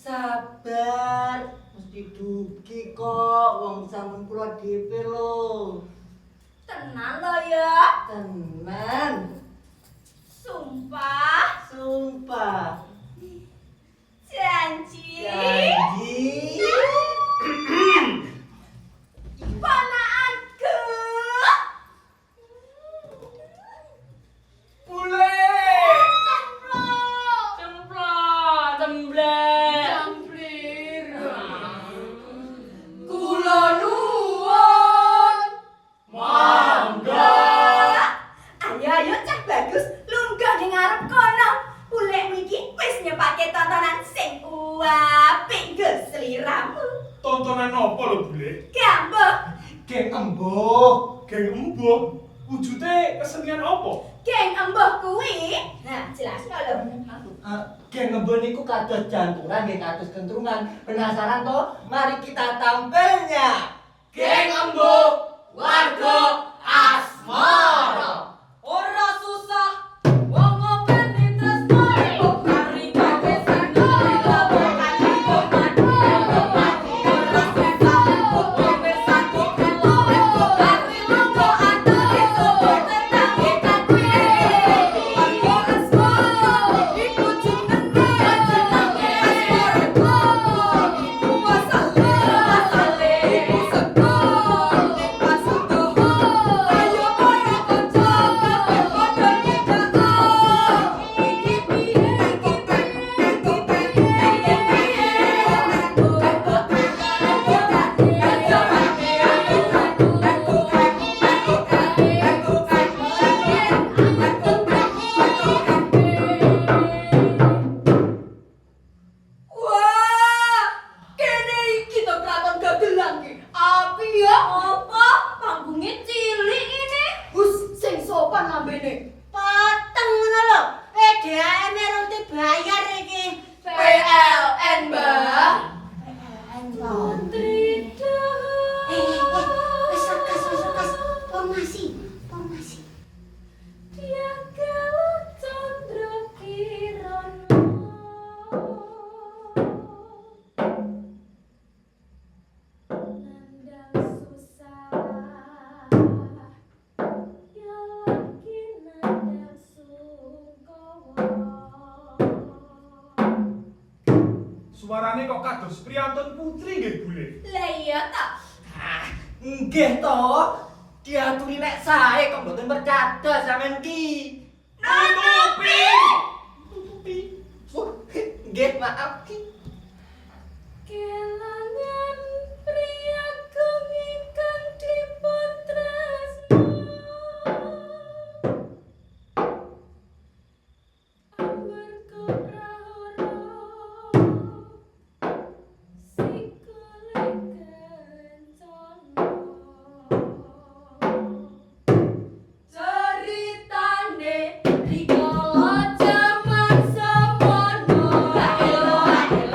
Sabar, mesti dugi kok, wong sampun kula dhewe lho. Tenan lo ya? Tenan. Sumpah? Sumpah. Janji? Janji. Ponakanku. Bule. Cemplok. Cemplok, cemblek. Camplir. Kula nuwun. Monggo. Ayo cah bagus, lunggah ning ngarep kono. Ulek mriki wis nyepake tontonan sing apik nggo sliramu. Tontonan apa lho, Bule? Gambok, Geng embuh. Geng embuh. Wujude kesenian apa? geng embuh kuwi. Nah, jelasno lho. Geng embuh niku kados janturan, nggih kados kentrungan. Penasaran toh? Mari kita tampilnya. Geng embuh warga Asmara. Ora susah, wong ngopen ditresno. Mari gawe santai, bukan dikoman. Ora susah, wong bersatu kelo. Mari monggo atuh disebut tentang kita kuwi. Warga Asmara, iku jenenge Asmara. Iku asale, iku sego. Pas utuh, ayo para kanca. Wah, kene iki to kraton gagelan ki. Api ya apa? Panggungnya cilik ini. Hus, sing sopan lambene. Pateng ngono lho. PDAM rong dibayar iki. PLN, Mbak. Putri. Wis lekas. Formasi. Dia kalau Chandra Kirana. Nandang susah, ya lagi nandang sungkowo. Suarane kok kados priyantun putri nggih, Bule? Lah iya ta. Nggih toh. Diaturi nek sae kok mboten percaya sampean ki. Nutupi. Wah, nggih maaf ki. Kelangan pria ingkang dipun tresno. Amarga prahara sikile kencana. Ceritane rikala jaman semono. La ilaha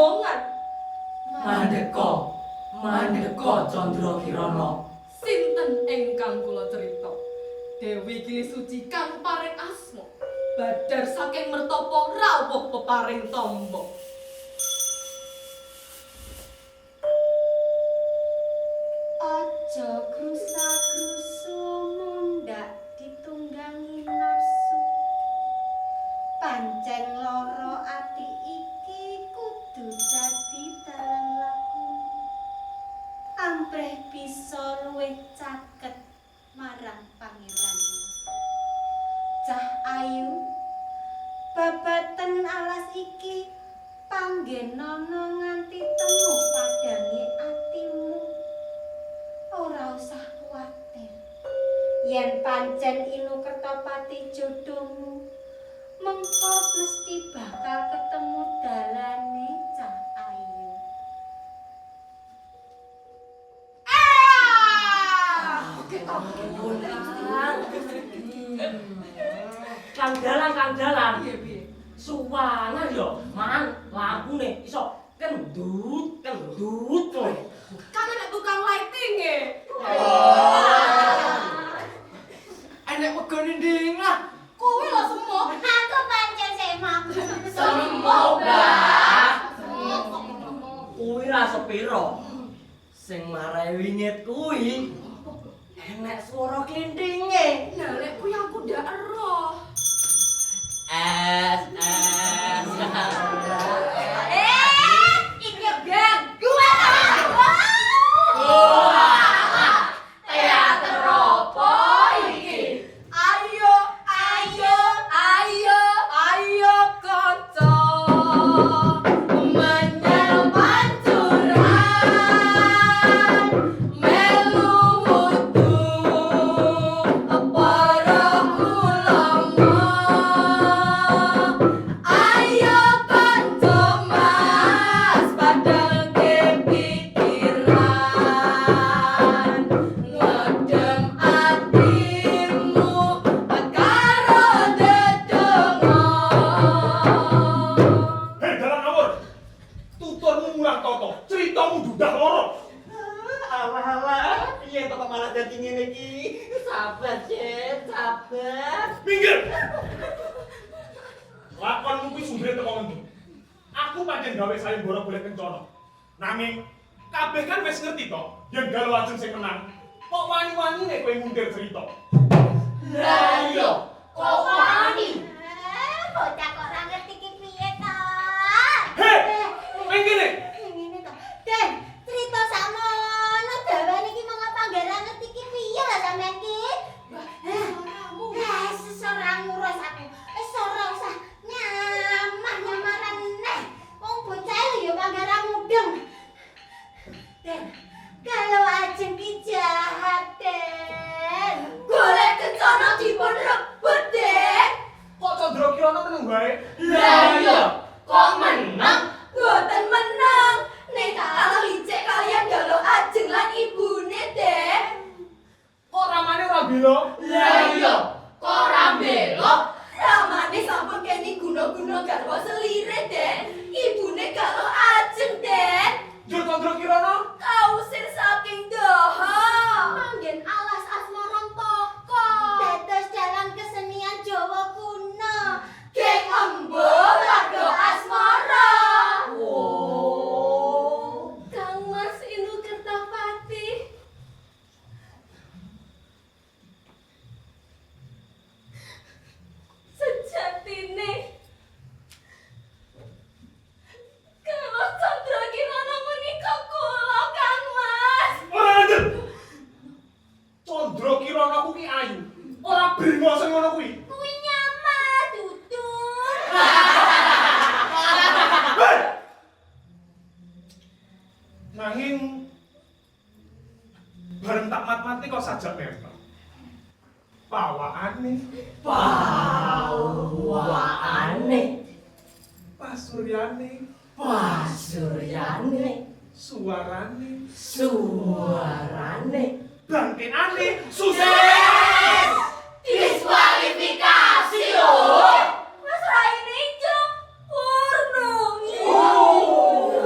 omongan. Mandeka Candra Kirana. Sinten ingkang kula crita? Dewi Gili Suci kang paring asma. Badar saking mertapa rawuh peparing tamba. Aja grusa-grusu mundhak ditunggangi nafsu. Pancen lara ati iki kudu dadi dalan laku. Ampreh bisa luwih caket marang pangeranmu. Cah ayu, babaten alas iki panggenana nganti temu padange atimu. Ora usah kuwatir. Yen pancen Inu Kertapati jodohmu, mengko mesti bakal ketemu dalane cah ayu. Kang dalan. Piye piye? Suwangan yo, man, lampune iso kendut kowe. Kan ana tukang lighting e. Enek wegone nding lah. Kowe lho semok. Aku pancen semak. Semoga kuwi ra sepiro. Sing marai wingit kuwi enek swara klintinge. Lah lek kuwi aku ndak ero. Es. Iki bang, gua Teater apa iki? Ayo kanca menyang pancuran melu wudu para ulama. Ayo kanca mas padahal kepikiran ngedem atimu karo dedonga. Hei dalan awur. Tuturmu murah toto, ceritamu dudah loro. Alah, piye kok malah dadi ngene iki? Sabar, Cet, sabar. Minggir. Lakonmu kuwi sumbere teko ngendi? Aku pancen gawe sayembara golek kencana. Nanging kabeh kan wis ngerti to, yen galuh ajeng sing menang. Kok wani-wanine kowe muntir cerita? Lah iya, kok wani? bocah kok ora ngerti ki piye to. Hei, nang kene. Ngene to. Den, cerita sakmono dawane iki monggo panggara ngerti ki piye lah sampean ki? Ora ngurus aku. Wis ora usah nyamaran neh. Wong bocah lho ya panggara mudeng. Den, kalau ajeng ki jahat, Den. Golek kencana dipun rebut, Den. Kok Candra Kirana meneng wae? Lah iya, kok menang? Boten menang. Nek kalah licik kalian galuh ajeng lan ibune, Den. Kok ramane ora bela? Lah iya, kok ra belok? Ramane sampun kene guna-guna garwa selire, Den. Ibune galuh ajeng, Den. Jur Candra Kirana? Kausir saking daha. Manggen alas asmaran toko. Dados dalam kesenian Jawa kuno. Geng Embo Warga Asmara. Oh. Kang Mas Inu Kertapati. Sejatine kalau Candra Kirana menika kula Kang Mas. Ora adil. Candra Kirana kuwi ayu. Ora brimo sing ngono kuwi. Kuwi nyamar tutur. Hei! Nanging bareng tak mat-mati kok sajak nempel. Pawaane, Pawaane, pasuryane, pasuryane, suarane, suarane. bangkitane, sukses! Diskualifikasi loh. Mas Raine ijo purnungi. Oh.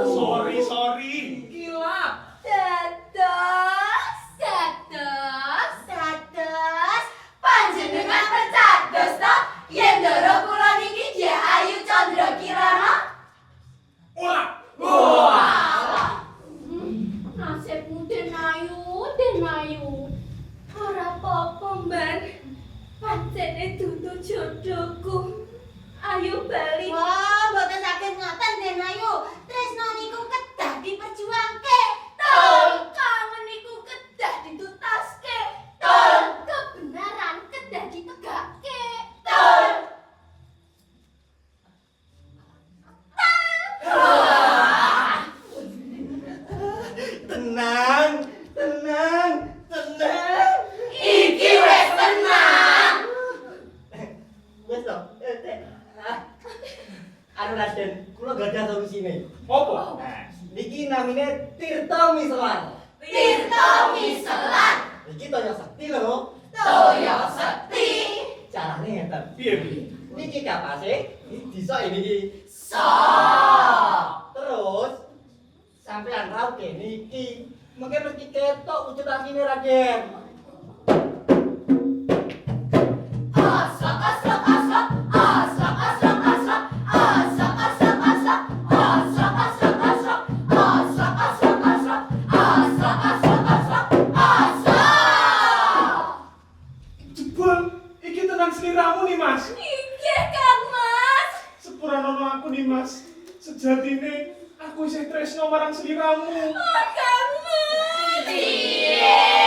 kula gadah solusine. Apa? Nah, niki namine Tirta Miselan. Tirta Miselan. Iki toyo sekti lho. Toyo sekti. Carane ngeten. Piye piye? Niki kapase disok niki. Terus sampean rauke niki. Mungkin mesti ketok wujud asline Raden. Aslak aslak aslak. Aslak aslak aslak. Aslak aslak aslak. Aslak aslak aslak. Aslak aslak aslak. Aslak aslak aslak. Aslak. Jebul, iki tenang seliramu nih Mas. Inggih Kang Mas. Sepuranono aku nih Mas. Sejatine aku isih tresno marang seliramu. Kang Mas. Piye?